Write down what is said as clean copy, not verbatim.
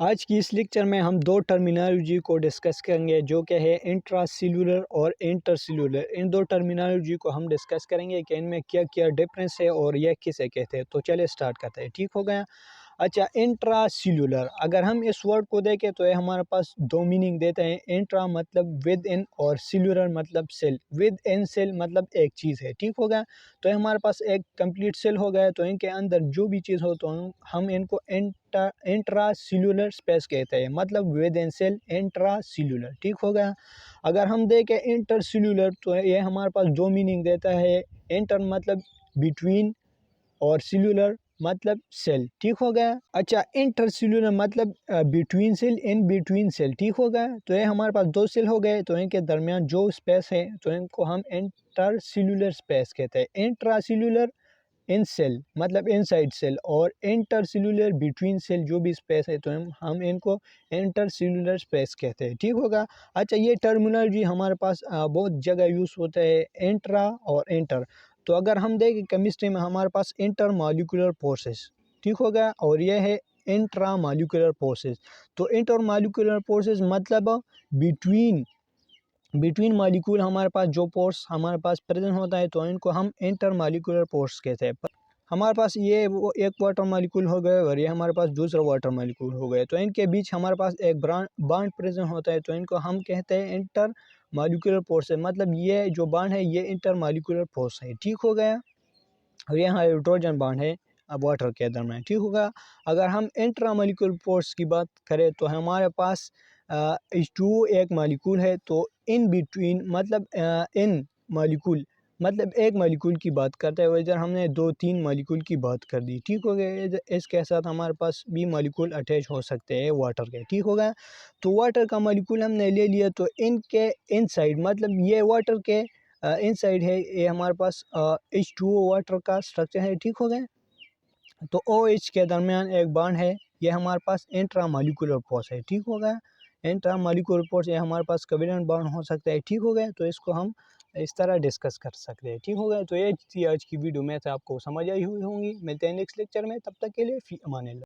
आज की इस लेक्चर में हम दो टर्मिनोलॉजी को डिस्कस करेंगे जो कि है इंट्रासेल्यूलर और इंटरसेल्यूलर। इन दो टर्मिनोलॉजी को हम डिस्कस करेंगे कि इनमें क्या क्या डिफरेंस है और यह किसे कहते हैं। तो चलिए स्टार्ट करते हैं। ठीक हो गया। अच्छा, इंट्रासेल्यूलर अगर हम इस वर्ड को देखें तो ये हमारे पास दो मीनिंग देते हैं। इंट्रा मतलब विद इन और सेल्यूलर मतलब सेल। विद इन सेल मतलब एक चीज़ है। ठीक हो गया। तो ये हमारे पास एक कंप्लीट सेल हो गया। तो इनके अंदर जो भी चीज़ हो तो हम इनको इंट्रासेल्यूलर स्पेस कहते हैं, मतलब विद इन सेल इंट्रासेल्यूलर। ठीक हो गया। अगर हम देखें इंटरसेल्यूलर तो ये हमारे पास दो मीनिंग देता है। इंटर मतलब बिटवीन और सेल्यूलर मतलब सेल। ठीक हो गया। अच्छा, इंटरसेल्यूलर मतलब between cell, in between cell. ठीक हो गया। तो ये हमारे पास दो सेल हो गए तो इनके दरमियान जो स्पेस है तो इनको हम इंटरसेल्यूलर स्पेस कहते हैं। इंट्रासेल्यूलर इन सेल मतलब इनसाइड सेल, और इंटरसेल्यूलर बिटवीन सेल जो भी स्पेस है तो हम इनको इंटरसेल्यूलर स्पेस कहते हैं। ठीक होगा। अच्छा, ये टर्मिनोलॉजी हमारे पास बहुत जगह यूज़ होता है, इंट्रा और इंटर। तो अगर हम देखें केमिस्ट्री में हमारे पास इंटर मॉलिक्यूलर फोर्सेस। ठीक हो गया। और यह है इंट्रा मॉलिक्यूलर फोर्सेस। तो इंटर मॉलिक्यूलर फोर्सेस मतलब बिटवीन बिटवीन मॉलिक्यूल हमारे पास जो फोर्स हमारे पास प्रेजेंट होता है तो इनको हम इंटर मॉलिक्यूलर फोर्स कहते हैं। हमारे पास ये वो एक वाटर मॉलिक्यूल हो गए और ये हमारे पास दूसरा वाटर मॉलिक्यूल हो गए, तो इनके बीच हमारे पास एक बॉन्ड प्रेजेंट होता है तो इनको हम कहते हैं इंटर मॉलिक्यूलर फोर्स है। मतलब ये जो बॉन्ड है ये इंटर मॉलिक्यूलर फोर्स है। ठीक हो गया। और यहाँ हाइड्रोजन बॉन्ड है अब वाटर के दरम्यान। ठीक होगा। अगर हम इंट्रा मॉलिक्यूलर फोर्स की बात करें तो हमारे पास H2O एक मॉलिक्यूल है। तो इन बिटवीन मतलब इन मॉलिक्यूल मतलब एक मॉलिक्यूल की बात करते हैं, इधर हमने दो तीन मॉलिक्यूल की बात कर दी। ठीक हो गया। इसके साथ हमारे पास भी मॉलिक्यूल अटैच हो सकते हैं वाटर के। ठीक हो गया। तो वाटर का मॉलिक्यूल हमने ले लिया तो इनके इनसाइड मतलब ये वाटर के इनसाइड है, ये हमारे पास H2O वाटर का स्ट्रक्चर है। ठीक हो गया। तो OH के दरमियान एक बॉन्ड है, ये हमारे पास इंट्रा मॉलिक्यूलर फोर्स है। ठीक हो गया। इंट्रा मॉलिक्यूलर फोर्स ये हमारे पास कोवेलेंट बॉन्ड हो सकता है। ठीक हो गया। तो इसको हम इस तरह डिस्कस कर सकते हैं। ठीक हो गया। तो ये थी आज की वीडियो में, से आपको समझ आई हुई होंगी। मिलते हैं नेक्स्ट लेक्चर में, तब तक के लिए फी अमान अल्लाह।